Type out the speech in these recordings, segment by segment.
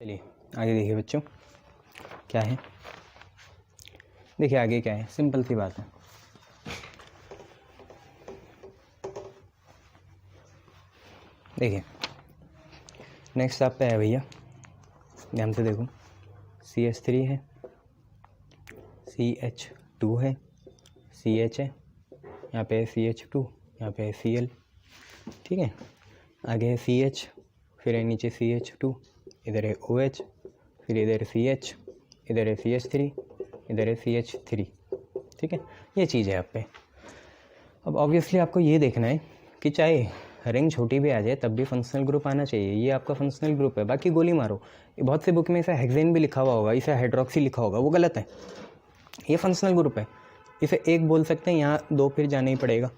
चलिए आगे देखिए बच्चों, क्या है। देखिए आगे क्या है, सिंपल सी बात है। देखिए नेक्स्ट आप पे है भैया, ध्यान से देखो। CH3 है, CH2 है, CH है, यहाँ पे है CH2, यहाँ पे है Cl, ठीक है। आगे है CH, फिर है नीचे CH2, इधर है OH, फिर इधर CH, इधर है CH3, इधर है CH3, ठीक है। ये चीज़ है आप पे। अब ऑब्वियसली आपको ये देखना है कि चाहे रिंग छोटी भी आ जाए तब भी फंक्शनल ग्रुप आना चाहिए। ये आपका फंक्शनल ग्रुप है, बाकी गोली मारो। बहुत से बुक में इसे हेक्सेन भी लिखा हुआ होगा, इसे हाइड्रोक्सी लिखा होगा, वो गलत है। ये फंक्शनल ग्रुप है, इसे एक बोल सकते हैं, यहाँ दो फिर जाना ही पड़ेगा।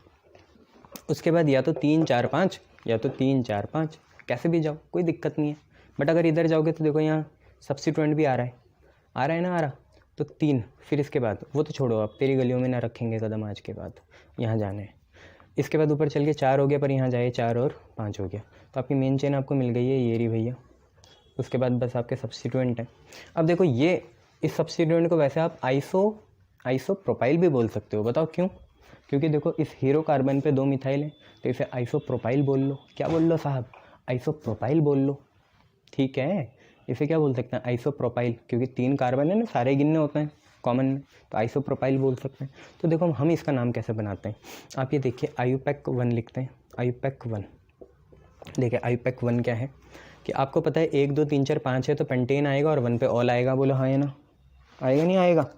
उसके बाद या तो 3 4 5 या तो 3 4 5, कैसे भी जाओ कोई दिक्कत नहीं है। बट अगर इधर जाओगे तो देखो यहाँ सब्स्टिट्यूएंट भी आ रहा है ना, आ रहा, तो 3, फिर इसके बाद वो तो छोड़ो, आप तेरी गलियों में ना रखेंगे कदम आज के बाद, यहाँ जाना है। इसके बाद ऊपर चल के 4 हो गया, पर यहाँ जाए 4 और 5 हो गया, तो आपकी मेन चेन आपको मिल गई है ये रही भैया। उसके बाद बस आपके सब्स्टिट्यूएंट हैं। अब देखो ये इस सब्स्टिट्यूएंट को वैसे आप आइसोप्रोपाइल भी बोल सकते हो, बताओ क्यों? क्योंकि देखो इस हीरो कार्बन पे 2 मिथाइल है, तो इसे आइसोप्रोपाइल बोल लो। क्या बोल लो साहब? आइसोप्रोपाइल बोल लो, ठीक है। इसे क्या बोल सकते हैं? आइसोप्रोपाइल, क्योंकि 3 कार्बन है ना, सारे गिनने होते हैं कॉमन में, तो आइसोप्रोपाइल बोल सकते हैं। तो देखो हम इसका नाम कैसे बनाते हैं, आप ये देखिए आयुपैक 1 लिखते हैं, आयुपैक 1। देखिए आयुपैक 1 क्या है कि आपको पता है 1 2 3 4 5 है, तो पेंटेन आएगा और 1 पे ऑल आएगा। बोलो हाँ या ना? आएगा नहीं आएगा?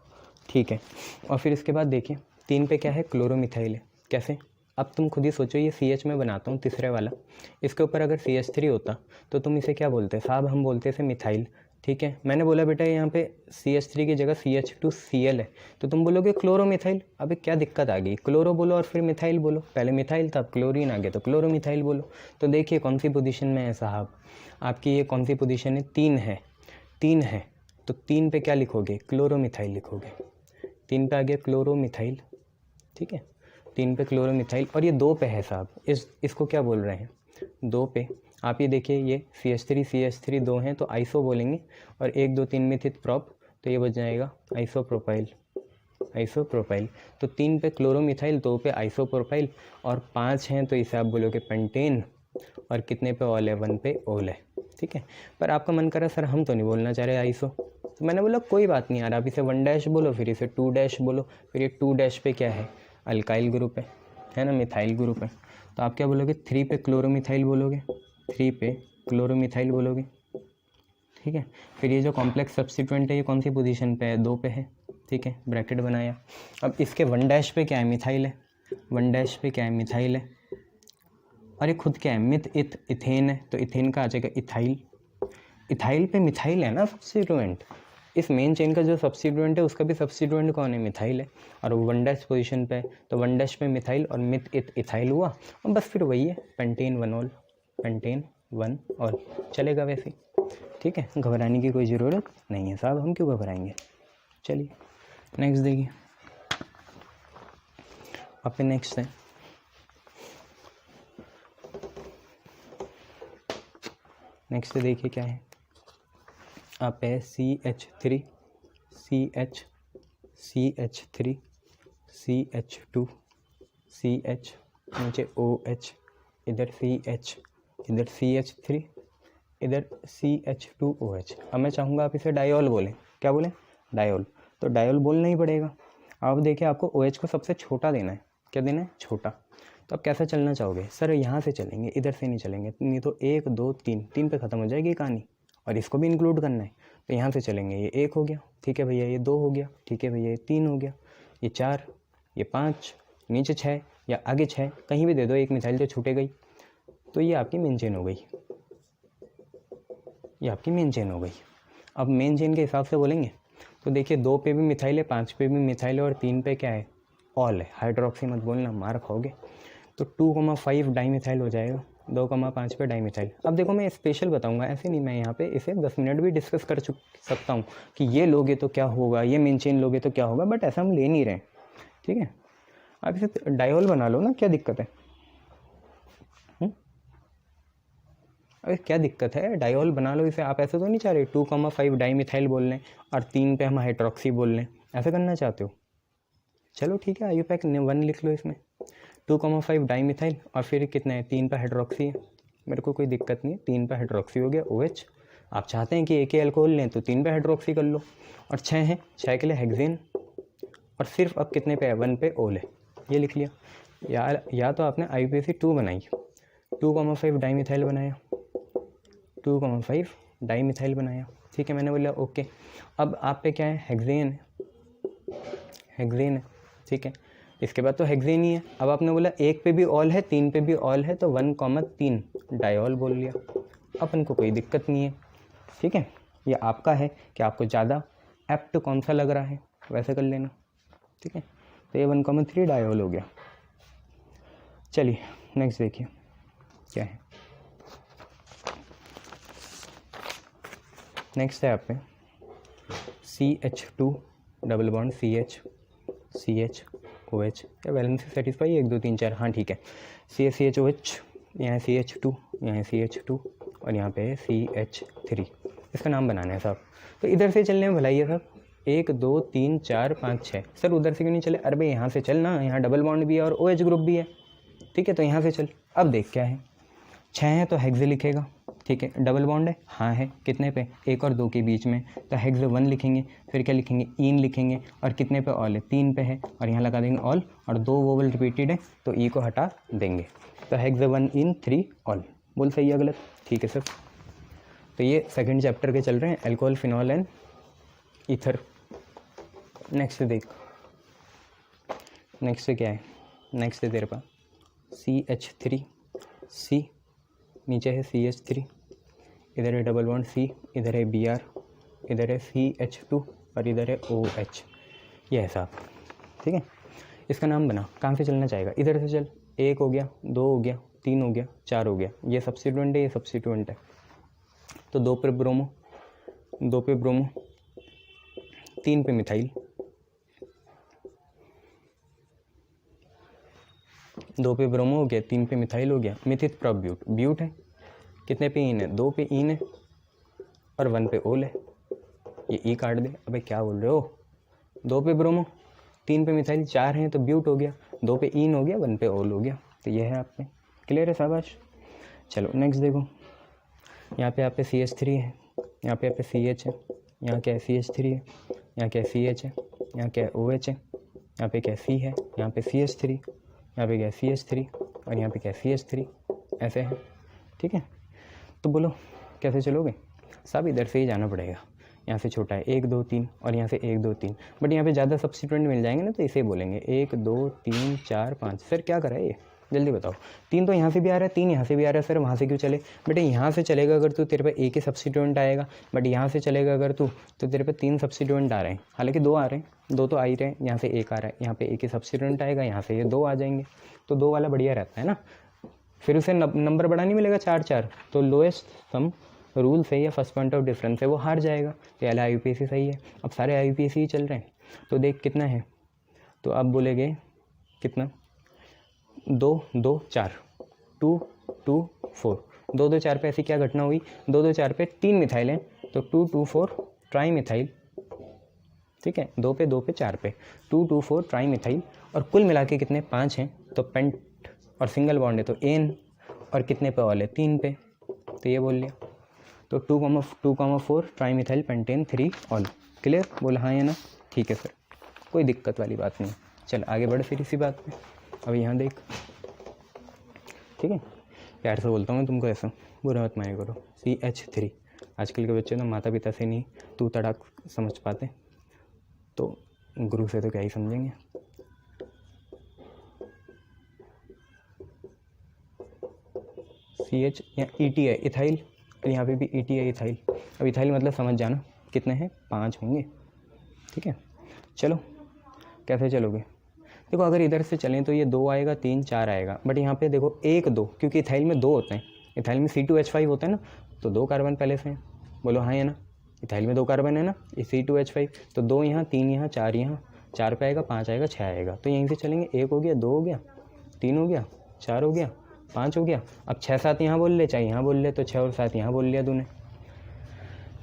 ठीक है। और फिर इसके बाद देखिए 3 पे क्या है? क्लोरोमिथाइल है। कैसे? अब तुम खुद ही सोचो, ये CH में बनाता हूँ तीसरे वाला, इसके ऊपर अगर CH3 होता तो तुम इसे क्या बोलते साहब? हम बोलते इसे मिथाइल, ठीक है। मैंने बोला बेटा यहाँ पे CH3 की जगह CH2Cl है, तो तुम बोलोगे क्लोरोमिथाइल। अबे क्या दिक्कत आ गई? क्लोरो बोलो और फिर मिथाइल बोलो, पहले मिथाइल था, अब क्लोरीन आ गया तो क्लोरोमिथाइल बोलो। तो देखिए कौन सी पोजीशन में है साहब आपकी, ये कौन सी पोजीशन है? 3 है, 3 है, तो 3 पे क्या लिखोगे? क्लोरोमिथाइल लिखोगे। 3 पे आ गया क्लोरोमिथाइल, ठीक है। 3 पे क्लोरोमिथाइल, और ये 2 पे है साहब, इसको क्या बोल रहे हैं? 2 पे आप ये देखिए, ये CH3 2 हैं तो आइसो बोलेंगे, और 1 2 3 में थी प्रॉप, तो ये बच जाएगा आइसोप्रोपाइल, आइसोप्रोपाइल। तो 3 पे क्लोरोमिथाइल, 2 पे आइसोप्रोपाइल, और 5 हैं तो इसे आप बोलोगे पेंटेन, और कितने पे ऑल है? 1 पे ऑल है, ठीक है। पर आपका मन करा सर हम तो नहीं बोलना चाह रहे आइसो, तो मैंने बोला कोई बात नहीं यार, आप इसे 1 बोलो, फिर इसे 2 बोलो, फिर ये 2 पे क्या है? अल्काइल ग्रुप है ना, मिथाइल ग्रुप है। तो आप क्या बोलोगे? 3 पे क्लोरोमिथाइल बोलोगे, 3 पे क्लोरोमिथाइल बोलोगे, ठीक है। फिर ये जो कॉम्प्लेक्स सब्स्टिट्यूएंट है ये कौन सी पोजीशन पे है? 2 पे है, ठीक है, ब्रैकेट बनाया। अब इसके 1 पे क्या है? मिथाइल है। 1 पे क्या है? मिथाइल है। और ये खुद क्या है? इथेन है, तो इथेन का आ जाएगा इथाइल। इथाइल पे मिथाइल है ना सब्स्टिट्यूएंट, इस मेन चेन का जो सब्स्टिट्यूएंट है उसका भी सब्स्टिट्यूएंट कौन है? मिथाइल है। और वो 1 पोजीशन पे है, तो 1 पे मिथाइल और इथाइल हुआ, और बस फिर वही है पेंटेन 1 ऑल, पेंटेन 1 और चलेगा वैसे, ठीक है। घबराने की कोई ज़रूरत नहीं है साहब, हम क्यों घबराएंगे। चलिए नेक्स्ट देखिए, आप पे नेक्स्ट है नेक्स्ट देखिए क्या है आप है CH3 CH3 CH2 CH, नीचे OH, इधर CH, इधर CH3, इधर CH2OH। अब मैं चाहूँगा आप इसे डायोल बोलें। क्या बोलें? डायोल। तो डायोल बोलना ही पड़ेगा। अब देखिए आपको OH को सबसे छोटा देना है। क्या देना है? छोटा। तो अब कैसे चलना चाहोगे? सर यहाँ से चलेंगे, इधर से नहीं चलेंगे, नहीं तो 1 2 3 पे ख़त्म हो जाएगी कहानी, और इसको भी इंक्लूड करना है। तो यहाँ से चलेंगे, ये 1 हो गया, ठीक है भैया, ये 2 हो गया, ठीक है भैया, ये 3 हो गया, ये 4, ये 5, नीचे 6 या आगे 6, कहीं भी दे दो, एक मिसाइल जो छूटे गई, तो ये आपकी मेन चेन हो गई, ये आपकी मेन चेन हो गई। अब मेन चेन के हिसाब से बोलेंगे तो देखिए 2 पे भी मिथाइल है, 5 पे भी मिथाइल है, और 3 पे क्या है? ऑल है। हाइड्रोक्सी मत बोलना, मार खाओगे। तो 2,5 डाईमिथाइल हो जाएगा, 2,5 पे डाईमिथाइल। अब देखो मैं स्पेशल बताऊंगा, ऐसे नहीं, मैं यहाँ पे इसे 10 मिनट भी डिस्कस कर सकता हूँ कि ये लोगे तो क्या होगा, ये मेन चेन लोगे तो क्या होगा, बट ऐसा हम ले नहीं रहे, ठीक है। आप इसे डायोल बना लो ना, क्या दिक्कत है? अरे क्या दिक्कत है, डायोल बना लो इसे। आप ऐसे तो नहीं चाह रहे 2,5 डाईमिथाइल बोल लें और 3 पे हम हाइड्रोक्सी बोल लें, ऐसा करना चाहते हो? चलो ठीक है, आयुपैक 1 लिख लो इसमें, 2,5 डाईमिथाइल और फिर कितना है 3 पे हाइड्रोक्सी है। मेरे को कोई दिक्कत नहीं है, 3 पे हाइड्रोक्सी हो गया OH। आप चाहते हैं कि एक ही अल्कोहल लें तो 3 पे हाइड्रोक्सी कर लो। और 6 है, 6 के लिए हेक्सेन, और सिर्फ अब कितने पे है 1 पे ओल है, ये लिख लिया। या तो आपने IUPAC 2 बनाई, 2,5 डाईमिथाइल बनाया, 2,5 डाईमिथाइल बनाया, ठीक है, मैंने बोला ओके। अब आप पे क्या है, हेक्सेन है, हेक्सेन है, ठीक है। इसके बाद तो हेक्सेन ही है। अब आपने बोला 1 पे भी ऑल है, 3 पे भी ऑल है, तो 1,3 डायोल बोल लिया। अपन को कोई दिक्कत नहीं है, ठीक है। ये आपका है कि आपको ज़्यादा एप्ट कौन सा लग रहा है, वैसे कर लेना, ठीक है। तो ये 1,3 डायोल हो गया। चलिए नेक्स्ट देखिए क्या है। नेक्स्ट है आप पे CH2 double bond CH OH, या वैलेंसी सेटिस्फाई 1 2 3 4, हाँ ठीक है। CHOH, यहाँ CH2, यहाँ CH2 और यहाँ पे है CH3। इसका नाम बनाना है साहब। तो इधर से चलने में भलाई है साहब, 1 2 3 4 5 6। सर उधर से क्यों नहीं चले? अरे भाई यहाँ से चल ना, यहाँ डबल बॉन्ड भी है और OH ग्रुप भी है, ठीक है, तो यहाँ से चल। अब देख क्या है, 6 है तो हेक्स लिखेगा, ठीक है। डबल बॉन्ड है, हाँ है, कितने पे, 1 और 2 के बीच में, तो हेक्स 1 लिखेंगे। फिर क्या लिखेंगे, ईन लिखेंगे, और कितने पे ऑल है, 3 पे है, और यहाँ लगा देंगे ऑल, और 2 वोवल रिपीटेड है तो ई को हटा देंगे, तो हेक्स 1 इन 3 ऑल। बोल सही है गलत? ठीक है सर। तो ये सेकंड चैप्टर के चल रहे हैं, alcohol, phenol and ether. Next देख, नेक्स्ट क्या है, नेक्स्ट है तेरे पास CH3, C नीचे है CH3, इधर है डबल बॉन्ड C, इधर है Br, इधर है CH2 और इधर है OH। ये है साहब, ठीक है। इसका नाम बना, कहाँ से चलना चाहेगा, इधर से चल। 1 हो गया, 2 हो गया, 3 हो गया, 4 हो गया। ये सब्स्टिट्यूएंट है, ये सब्स्टिट्यूएंट है, तो 2 पे ब्रोमो, 2 पे ब्रोमो, 3 पे मिथाइल, 2 पे ब्रोमो हो गया, 3 पे मिथाइल हो गया। मिथित प्रोब्यूट, ब्यूट है, कितने पे ईन है, 2 पे ईन है और 1 पे ओल है। ये ई काट दे। अबे क्या बोल रहे हो, 2 पे ब्रोमो, 3 पे मिथाइल, 4 हैं तो ब्यूट हो गया, 2 पे ईन हो गया, 1 पे ओल हो गया। तो ये है आप पे, क्लियर है शाबाश। चलो नेक्स्ट देखो, यहाँ पे आप पे CH3 है, यहाँ पे आप पे CH है, यहाँ क्या है CH3 है, यहाँ क्या है CH है, यहाँ क्या है OH है, यहाँ पे क्या है C है, यहाँ पे CH3, यहाँ पे क्या है CH3 और यहाँ पे क्या है CH3, ऐसे है, ठीक है। तो बोलो कैसे चलोगे साहब, इधर से ही जाना पड़ेगा। यहाँ से छोटा है 1 2 3 और यहाँ से 1 2 3, बट यहाँ पे ज़्यादा सब्स्टिट्यूएंट मिल जाएंगे ना, तो इसे बोलेंगे 1 2 3 4 5। सर क्या करा है ये, जल्दी बताओ। 3 तो यहाँ से भी आ रहा है, 3 यहाँ से भी आ रहा है, सर वहाँ से क्यों चले? बेटे यहाँ से चलेगा अगर तू, तेरे पे एक ही सब्स्टिट्यूएंट आएगा, बट यहाँ से चलेगा अगर तू, तो तेरे पे 3 सब्स्टिट्यूएंट आ रहे हैं, हालांकि 2 आ रहे हैं, 2 तो आ ही रहे हैं। यहाँ से 1 आ रहा है, यहाँ पे एक ही सब्स्टिट्यूएंट आएगा, यहाँ से ये 2 आ जाएंगे, तो 2 वाला बढ़िया रहता है ना। फिर उसे नंबर बड़ा नहीं मिलेगा 4 4, तो लोएस्ट सम रूल से या फर्स्ट पॉइंट ऑफ डिफरेंस से वो हार जाएगा। तो यार IUPAC सही है। अब सारे IUPAC ही चल रहे हैं, तो देख कितना है, तो आप बोलेंगे कितना, 2 2 4, 2 2 4, 2 2 4 पे ऐसी क्या घटना हुई, 2 2 4 पे 3 मिथाइल हैं, तो 2 2 4 ट्राई मिथाइल, ठीक है। 2 पे 2 पे 4 पे 2 2 4 ट्राई मिथाइल, और कुल मिला के कितने 5 हैं, तो पेंट और सिंगल बॉन्ड है तो एन, और कितने पे ऑल है 3 पे, तो ये बोल लिया। तो 2,4 ट्राईमिथाइल पेंटेन 3 ऑल। क्लियर? बोला हाँ या ना? ठीक है सर, कोई दिक्कत वाली बात नहीं। चल आगे बढ़ फिर इसी बात पे। अब यहाँ देख, ठीक है, प्यार से बोलता हूँ मैं तुमको, ऐसा बुरा मत माने करो। CH3, आजकल के बच्चे ना माता पिता से नहीं तू तड़ाक समझ पाते, तो गुरु से तो क्या ही समझेंगे। CH या ET है इथाइल, और यहाँ पे भी ET है इथाइल। अब इथाइल मतलब समझ जाना कितने हैं, 5 होंगे, ठीक है। चलो कैसे चलोगे, देखो अगर इधर से चलें तो ये 2 आएगा, 3 4 आएगा, बट यहाँ पे देखो 1 2, क्योंकि इथाइल में 2 होते हैं, इथाइल में C2H5 होता है ना, तो 2 कार्बन पहले से हैं। बोलो हाँ या ना? इथाइल में 2 कार्बन है ना, ये C2H5, तो 2 यहाँ, 3 यहाँ, 4 यहाँ, 4 पे आएगा, 5 आएगा, 6 आएगा, तो यहीं से चलेंगे। 1 हो गया, 2 हो गया, 3 हो गया, 4 हो गया, 5 हो गया। अब 6 7 यहाँ बोल ले, चाहे यहाँ बोल ले, तो 6 और 7 यहाँ बोल लिया तूने।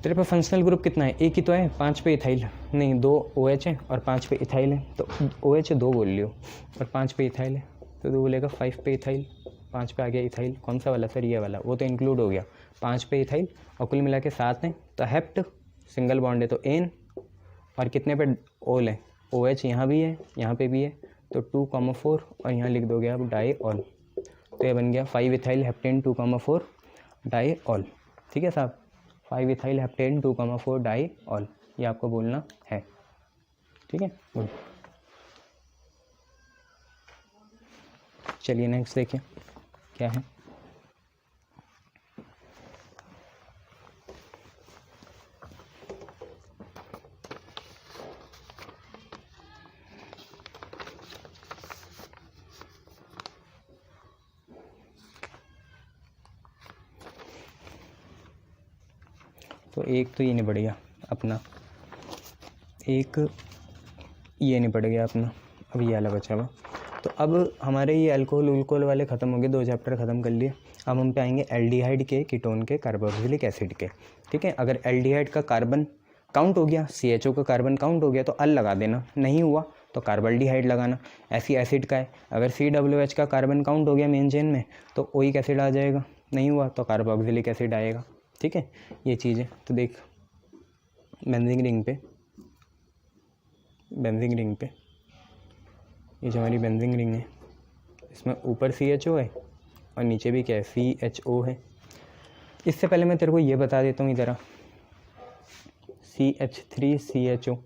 तेरे पे फंक्शनल ग्रुप कितना है, एक ही तो है, 5 पे इथाइल नहीं, 2 OH है और 5 पे इथाइल है, तो OH 2 बोल लियो और 5 पे इथाइल है, तो तू बोलेगा 5 पे इथाइल, 5 पे आ गया इथाइल। कौन सा वाला सर, ये वाला, वो तो इंक्लूड हो गया। 5 पे इथाइल और कुल मिला के 7 है, तो हेप्ट सिंगल बॉन्ड है तो एन, और कितने पे ओल है, OH यहाँ भी है, यहाँ पे भी है, तो 2,4 और यहाँ लिख दोगे आप डाई ऑल, तो ये बन गया 5 इथाइल हेप्टेन 2,4 डाई ऑल। ठीक है साहब, 5 इथाइल हेप्टेन 2,4 डाई ऑल, ये आपको बोलना है। ठीक है, गुड। चलिए नेक्स्ट देखिए क्या है। तो एक तो ये नहीं पड़ गया अपना, एक ये नहीं पड़ गया अपना, अब ये वाला बचा हुआ। तो अब हमारे ये अल्कोहल उल्कोहल वाले ख़त्म हो गए, 2 चैप्टर ख़त्म कर लिए। अब हम पे आएंगे एल्डिहाइड के, कीटोन के, कार्बोक्सिलिक एसिड के। ठीक है, अगर एल्डिहाइड का कार्बन काउंट हो गया, CHO का कार्बन काउंट हो गया तो अल लगा देना, नहीं हुआ तो कार्बल्डिहाइड लगाना। ऐसी एसिड का है, अगर COOH का कार्बन काउंट हो गया मेन चेन में तो ओइक एसिड आ जाएगा, नहीं हुआ तो कार्बोक्सिलिक एसिड आएगा। ठीक है, ये चीज़ है। तो देख बेंजीन रिंग पे, बेंजीन रिंग पे, ये जो हमारी बेंजीन रिंग है इसमें ऊपर CHO है और नीचे भी क्या है, CHO है। इससे पहले मैं तेरे को ये बता देता हूँ, इधर CH3CHO।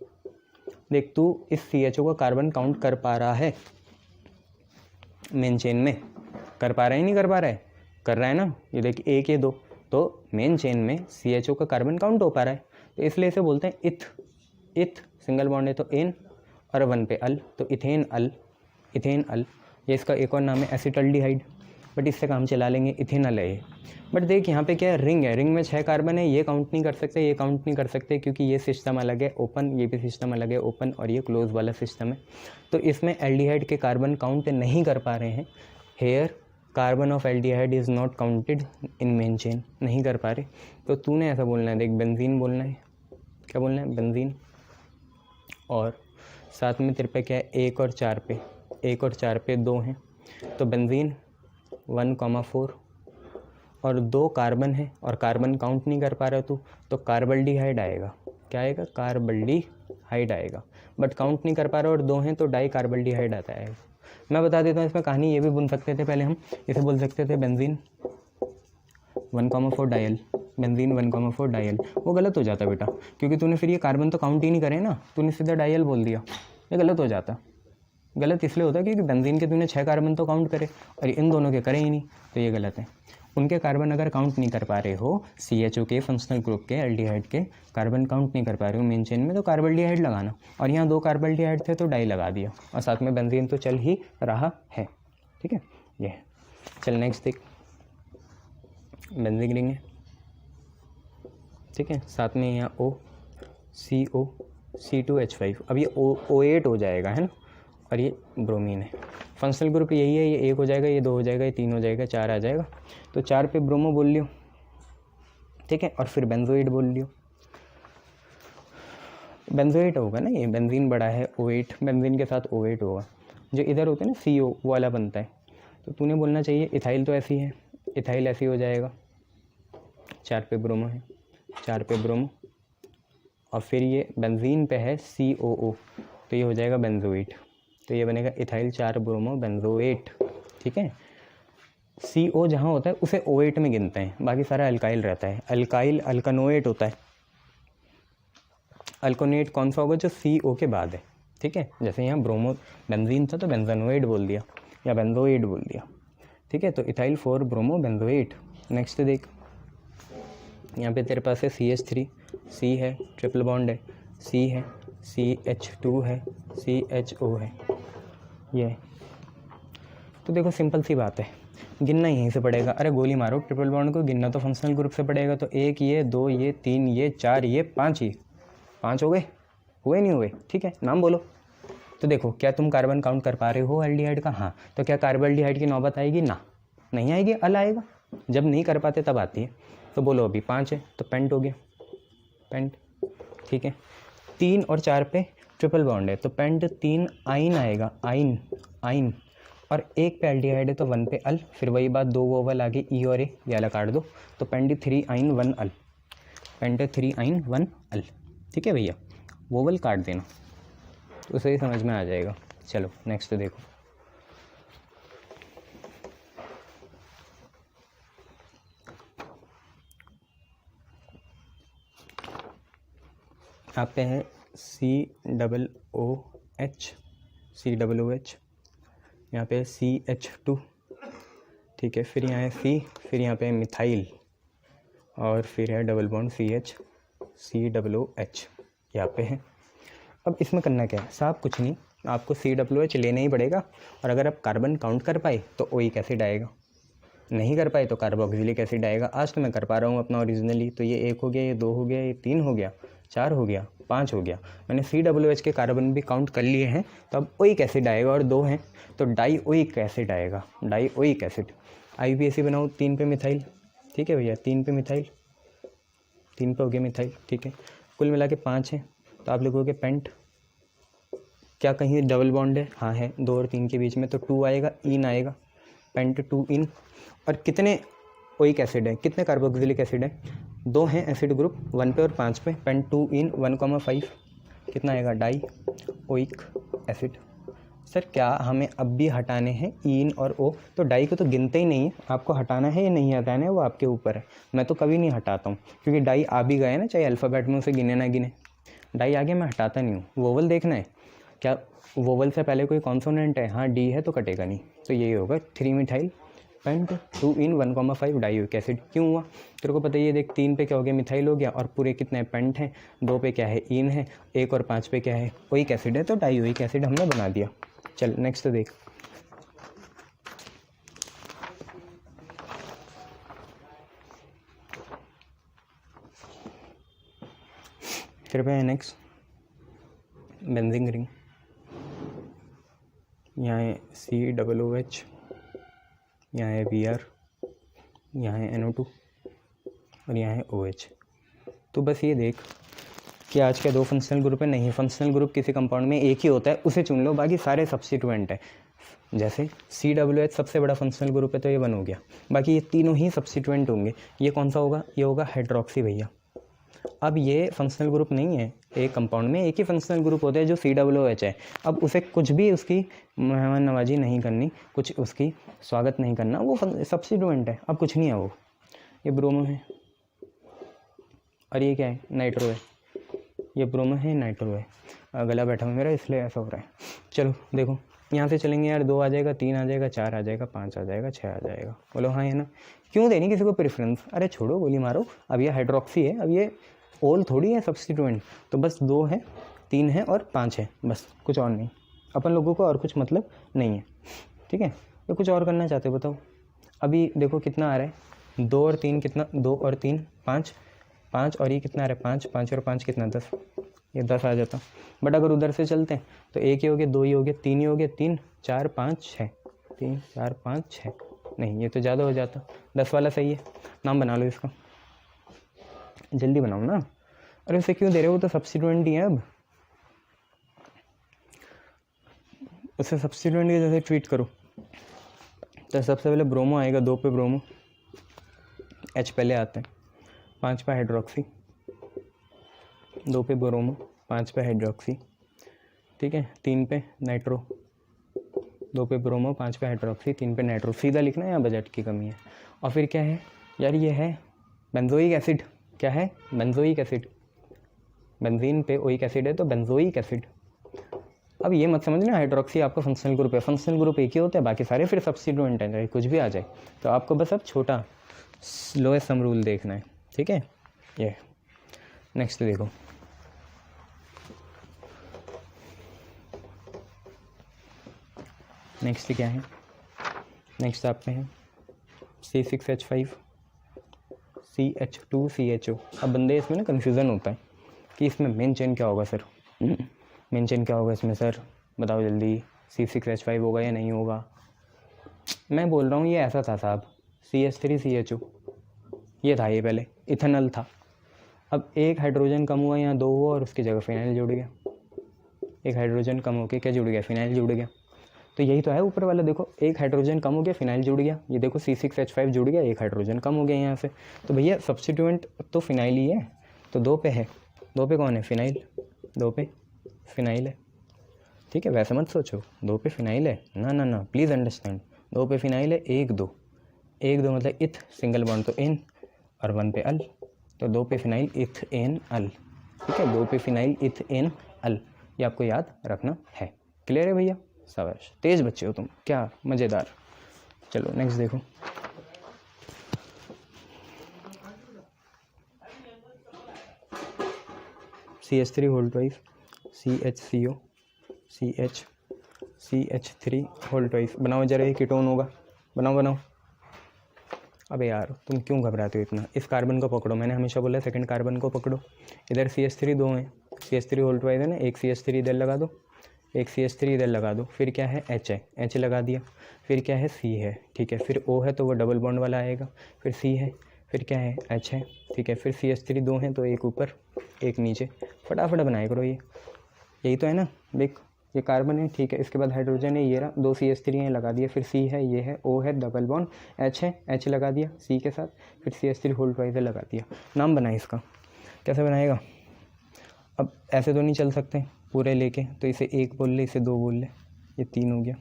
देख तू इस CHO का कार्बन काउंट कर पा रहा है मेन चेन में, कर पा रहा है नहीं कर पा रहा है, कर रहा है ना। ये देख 1 या 2, तो मेन चेन में CHO का कार्बन काउंट हो पा रहा है, तो इसलिए इसे बोलते हैं इथ। इथ सिंगल बॉन्ड है तो एन और 1 पे अल, तो इथेन अल, इथेन अल। ये इसका एक और नाम है एसिटल्डिहाइड, बट इससे काम चला लेंगे, इथेनल है ये। बट देख यहाँ पे क्या है, रिंग है, रिंग में 6 कार्बन है, ये काउंट नहीं कर सकते, ये काउंट नहीं कर सकते, क्योंकि ये सिस्टम अलग है ओपन, ये भी सिस्टम अलग है ओपन, और ये क्लोज वाला सिस्टम है। तो इसमें एल्डिहाइड के कार्बन काउंट नहीं कर पा रहे हैं। Here carbon of aldehyde is not counted in main chain, नहीं कर पा रहे। तो तूने ऐसा बोलना है, देख बेंजीन बोलना है, क्या बोलना है, बेंजीन। और साथ में तेरे पे क्या है, 1 और 4 पे, 1 और 4 पे 2 हैं, तो बेंजीन 1,4 और 2 कार्बन है और कार्बन काउंट नहीं कर पा रहा तू, तो कार्बल्डिहाइड आएगा। क्या आएगा, कार्बल्डिहाइड आएगा, बट काउंट नहीं कर पा रहा और 2 हैं तो डाई कार्बल्डिहाइड आता है। मैं बता देता हूँ, इसमें कहानी ये भी बुन सकते थे पहले हम, इसे बोल सकते थे बेंजीन 1,4 डायल, बेंजीन 1,4 डायल। वो गलत हो जाता बेटा, क्योंकि तूने फिर ये कार्बन तो काउंट ही नहीं करे ना, तूने सीधा डायल बोल दिया, ये गलत हो जाता। गलत इसलिए होता है क्योंकि बेंजीन के तूने 6 कार्बन तो काउंट करे और इन दोनों के करे ही नहीं, तो ये गलत है। उनके कार्बन अगर काउंट नहीं कर पा रहे हो, CHO के फंक्शनल ग्रुप के, एल्डिहाइड के कार्बन काउंट नहीं कर पा रहे हो मेन चेन में, तो कार्बल्डिहाइड लगाना। और यहाँ 2 कार्बल्डिहाइड थे तो डाई लगा दिया, और साथ में बेंजीन तो चल ही रहा है। ठीक है, ये चल नेक्स्ट देख, बेंजीन रिंग है, ठीक है, साथ में यहाँ O, CO, C2H5। अब ये O8 हो जाएगा, है ना, और ये ब्रोमीन है। फंक्शनल ग्रुप यही है, ये 1 हो जाएगा, ये 2 हो जाएगा, ये 3 हो जाएगा, 4 आ जाएगा। तो 4 पे ब्रोमो बोल लियो, ठीक है, और फिर बेंजोइड बोल लियो। बेंजोइड होगा ना, ये बेंजीन बड़ा है, O8, बेंजीन के साथ O8 होगा। जो इधर होते हैं ना CO, वो वाला बनता है। तो तूने बोलना चाहिए इथाइल तो ऐसी है, इथाइल ऐसी हो जाएगा, 4 पे ब्रोमो है, 4 पे ब्रोमो, और फिर ये बेंजीन पे है COO, तो ये हो जाएगा बेंजोइड। तो ये बनेगा इथाइल 4 ब्रोमो बेंजोएट। ठीक है, CO जहाँ होता है उसे O8 में गिनते हैं, बाकी सारा अल्काइल रहता है। अल्काइल अल्कानोएट होता है। अल्कानोएट कौन सा होगा, जो CO के बाद है। ठीक है, जैसे यहाँ ब्रोमो बेंजीन था तो बेंजोनोएट बोल दिया या बेंजोएट बोल दिया। ठीक है, तो इथाइल 4 ब्रोमो बेंजोएट। नेक्स्ट देख, यहाँ पे तेरे पास है CH3, C है, ट्रिपल बॉन्ड है, C है, CH2 है, CHO है, ये। तो देखो सिंपल सी बात है, गिनना यहीं से पड़ेगा। अरे गोली मारो, ट्रिपल बॉन्ड को गिनना तो फंक्शनल ग्रुप से पड़ेगा। तो 1 ये, 2 ये, 3 ये, 4 ये, 5 ये, 5 हो गए, हुए नहीं हुए? ठीक है, नाम बोलो। तो देखो क्या तुम कार्बन काउंट कर पा रहे हो एल्डिहाइड का? हाँ, तो क्या कार्बल्डिहाइड की नौबत आएगी? ना, नहीं आएगी, अल आएगा। जब नहीं कर पाते तब आती है। तो बोलो अभी 5 है तो पेंट हो गया, पेंट, ठीक है। 3 और 4 पे ट्रिपल बॉन्ड है तो पेंट 3 आइन आएगा, आइन, आइन। और 1 पे एल्डिहाइड है तो 1 पे अल, फिर वही बात 2 वोवल आगे ई और ए, ये अला काट दो, तो पेंट 3 आइन 1 अल, पेंट 3 आइन 1 अल, ठीक है भैया। वोवल काट देना तो सही समझ में आ जाएगा। चलो नेक्स्ट देखो, यहाँ पे है COOH, COOH, यहाँ पे CH2, ठीक है। फिर यहाँ है C, फिर यहाँ पे है मिथाइल, और फिर है डबल बॉन्ड CH, COOH यहाँ पे है। अब इसमें करना क्या है साहब, कुछ नहीं, आपको COOH लेना ही पड़ेगा। और अगर आप कार्बन काउंट कर पाए तो ओइक एसिड आएगा, नहीं कर पाए तो कार्बोक्सिलिक एसिड आएगा। आज तो मैं कर पा रहा हूँ अपना ओरिजिनली, तो ये 1 हो गया, ये 2 हो गया, ये 3 हो गया, 4 हो गया, 5 हो गया। मैंने COOH के कार्बन भी काउंट कर लिए हैं, तो अब ओइक एसिड आएगा, और 2 हैं तो डाई ओइक एसिड आएगा, डाई ओइक एसिड। IUPAC बनाओ 3 पे मिथाइल, ठीक है भैया, 3 पे मिथाइल, 3 पे हो गया मिथाइल, ठीक है। कुल मिला के 5 है, तो आप लिखोगे पेंट, क्या कहीं डबल बॉन्ड है, हाँ है, 2 और 3 के बीच में, तो 2 आएगा, इन आएगा, पेंट 2 इन। और कितने ओइक एसिड है, कितने कार्बोक्सिलिक एसिड है, 2 हैं एसिड ग्रुप, 1 पे और 5 पे, पेंट 2 इन 1,5, कितना आएगा, डाई ओइक एसिड। सर क्या हमें अब भी हटाने हैं इन और ओ, तो डाई को तो गिनते ही नहीं है, आपको हटाना है या नहीं हटाना है वो आपके ऊपर है। मैं तो कभी नहीं हटाता हूँ, क्योंकि डाई आ भी गए ना, चाहे अल्फ़ाबेट में उसे गिने ना गिने, डाई आगे मैं हटाता नहीं हूँ। वोवल देखना है क्या, वोवल से पहले कोई कॉन्सोनेंट है, हाँ डी है तो कटेगा नहीं, तो यही होगा 3 मिथाइल पेंट 2 इन 1,5 डाइओइक एसिड। क्यों हुआ तेरे को पता ही है, देख 3 पे क्या हो गया, मिथाइल हो गया, और पूरे कितने पेंट हैं, 2 पे क्या है, इन है, 1 और 5 पे क्या है, ओइक एसिड है, तो डाइओइक एसिड हमने बना दिया। चल नेक्स्ट देख, फिर पे है नेक्स्ट बेंजीन रिंग, यहाँ है COOH, यहाँ है Br, यहाँ है NO2 और यहाँ है OH। तो बस ये देख कि आज के 2 फंक्शनल ग्रुप है, नहीं फंक्शनल ग्रुप किसी कंपाउंड में एक ही होता है, उसे चुन लो, बाकी सारे सब्स्टिट्यूएंट है। जैसे COOH सबसे बड़ा फंक्शनल ग्रुप है तो ये 1 हो गया, बाकी ये तीनों ही सब्स्टिट्यूएंट होंगे। ये कौन सा होगा, ये होगा हाइड्रोक्सी भैया। अब ये फंक्शनल ग्रुप नहीं है, एक कंपाउंड में एक ही फंक्शनल ग्रुप होता है जो COOH है। अब उसे कुछ भी उसकी मेहमान नवाजी नहीं करनी, कुछ उसकी स्वागत नहीं करना, वो सब्स्टिट्यूएंट है, अब कुछ नहीं है वो। ये ब्रोमो है और ये क्या है, नाइट्रो है, ये ब्रोमो है, नाइट्रो है। गला बैठा हुआ मेरा इसलिए ऐसा हो रहा है। चलो देखो यहाँ से चलेंगे यार, 2 आ जाएगा, 3 आ जाएगा, 4 आ जाएगा, 5 आ जाएगा, 6 आ जाएगा। बोलो हाँ है ना, क्यों देनी किसी को प्रेफरेंस, अरे छोड़ो गोली मारो। अब ये हाइड्रोक्सी है, अब ये ओल थोड़ी है सब्स्टिट्यूएंट, तो बस 2 है, 3 है और 5 है, बस कुछ और नहीं। अपन लोगों को और कुछ मतलब नहीं है, ठीक है। तो कुछ और करना चाहते हो बताओ। अभी देखो कितना आ रहा है, 2 और 3 कितना, 2 और 3 5, 5 और ये कितना आ रहा है 5, 5 और 5 कितना 10, ये 10 आ जाता। बट अगर उधर से चलते हैं तो 1 ही हो गया, 2 ही हो गया, 3 ही हो गया, 3 4 5 6, 3 4 5 6, नहीं ये तो ज़्यादा हो जाता, 10 वाला सही है। नाम बना लो इसका, जल्दी बनाओ ना। अरे उसे क्यों दे रहे हो, वो तो सब्स्टिट्यूएंट ही है। अब उसे सब्स्टिट्यूएंट के जैसे ट्रीट करो। तो सबसे पहले ब्रोमो आएगा, 2 पे ब्रोमो, H पहले आते हैं, 5 पे हाइड्रोक्सी, 2 पे ब्रोमो, 5 पे हाइड्रोक्सी, ठीक है। 3 पे नाइट्रो, 2 पे ब्रोमो, 5 पे हाइड्रोक्सी, 3 पे नाइट्रो, सीधा लिखना है, यहाँ बजट की कमी है। और फिर क्या है यार, ये है बेंजोइक एसिड, क्या है, बेंजोइक एसिड, बेंजीन पे ओइक एसिड है तो बेंजोइक एसिड। अब ये मत समझना हाइड्रोक्सी आपका फंक्शनल ग्रुप है, फंक्शनल ग्रुप एक ही होता है, बाकी सारे फिर सब्स्टिट्यूएंट हैं, चाहे कुछ भी आ जाए। तो आपको बस अब छोटा लोएस्ट सम रूल देखना है, ठीक है। ये नेक्स्ट देखो, नेक्स्ट क्या है, नेक्स्ट आप पे है C6H5 CH2 CHO। अब बंदे इसमें ना कन्फ्यूज़न होता है कि इसमें मेन चेन क्या होगा सर, मेन चेन क्या होगा इसमें सर, बताओ जल्दी, C6H5 होगा या नहीं होगा। मैं बोल रहा हूँ ये ऐसा था साहब, CH3CHO ये था, ये पहले इथेनॉल था। अब एक हाइड्रोजन कम हुआ, यहाँ 2 हुआ और उसकी जगह फिनाइल जुड़ गया। एक हाइड्रोजन कम होकर क्या जुड़ गया, फिनाइल जुड़ गया। तो यही तो है ऊपर वाला, देखो एक हाइड्रोजन कम हो गया, फिनाइल जुड़ गया। ये देखो C6H5 जुड़ गया, एक हाइड्रोजन कम हो गया यहाँ से। तो भैया सब्स्टिट्यूएंट तो फिनाइल ही है। तो 2 पे है, 2 पे कौन है, फिनाइल, 2 पे फिनाइल है। ठीक है, वैसे मत सोचो 2 पे फिनाइल है, ना ना ना, प्लीज़ अंडरस्टैंड। 2 पे फिनाइल है, 1 2 मतलब इथ, सिंगल बॉन्ड तो इन और 1 पे अल। तो 2 पे फिनाइल इथ एन अल। ठीक है, 2 पे फिनाइल इथ एन अल, ये आपको याद रखना है। क्लियर है भैया, शाबाश, तेज बच्चे हो तुम, क्या मज़ेदार। चलो नेक्स्ट देखो। CH3 whole twice, CHCO, CH3 whole twice. बनाओ जरा, ये कीटोन होगा, बनाओ। अबे यार तुम क्यों घबराते हो इतना। इस कार्बन को पकड़ो, मैंने हमेशा बोला सेकंड कार्बन को पकड़ो। इधर CH3 2 हैं, CH3 होल ट्वाइस है ना, एक CH3 इधर लगा दो, एक CH3 इधर लगा दो। फिर क्या है, H है, H लगा दिया। फिर क्या है, C है। ठीक है, फिर O है तो वो डबल बॉन्ड वाला आएगा। फिर C है, फिर क्या है, H है। ठीक है, फिर CH3 2 हैं तो एक ऊपर एक नीचे। फटाफट बनाया करो, ये यही तो है ना। देख ये कार्बन है, ठीक है, इसके बाद हाइड्रोजन है, ये रहा, 2 CH3 हैं, लगा दिया। फिर C है, ये है, O है, डबल बॉन्ड, H है, H लगा दिया C के साथ। फिर CH3 होल ट्वाइस लगा दिया। नाम बनाए इसका, कैसे बनाएगा। अब ऐसे तो नहीं चल सकते पूरे लेके, तो इसे 1 बोल ले, इसे 2 बोल ले, ये 3 हो गया,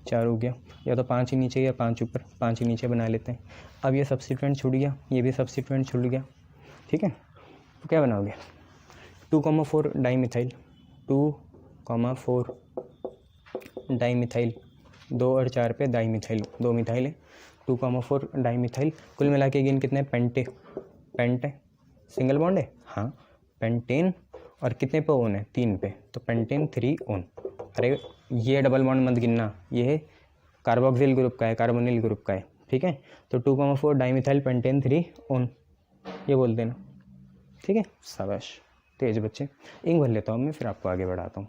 4 हो गया, या तो 5 ही नीचे या 5 ऊपर, 5 ही नीचे बना लेते हैं। अब ये सब्स्टिट्यूएंट छूट गया, ये भी सब्स्टिट्यूएंट छूट गया। ठीक है, तो क्या बनाओगे, 2,4 डाईमिथाइल, 2,4 डाईमिथाइल, 2 और 4 पे डाईमिथाइल, 2 मिथाइल है, 2,4 डाईमिथाइल। कुल मिला के अगेन कितने, पेंट है, सिंगल बॉन्ड है, हाँ, पेंटेन। और कितने पे ओन है, 3 पे, तो पेंटेन 3 ओन। अरे ये डबल बॉन्ड मत गिनना, ये कार्बोक्सिल ग्रुप का है, कार्बोनिल ग्रुप का है। ठीक है, तो 2,4 डाईमिथाइल पेंटेन 3 ओन, ये बोल देना। ठीक है, शाबाश, तेज बच्चे। इंक भर लेता हूँ मैं, फिर आपको आगे बढ़ाता हूँ।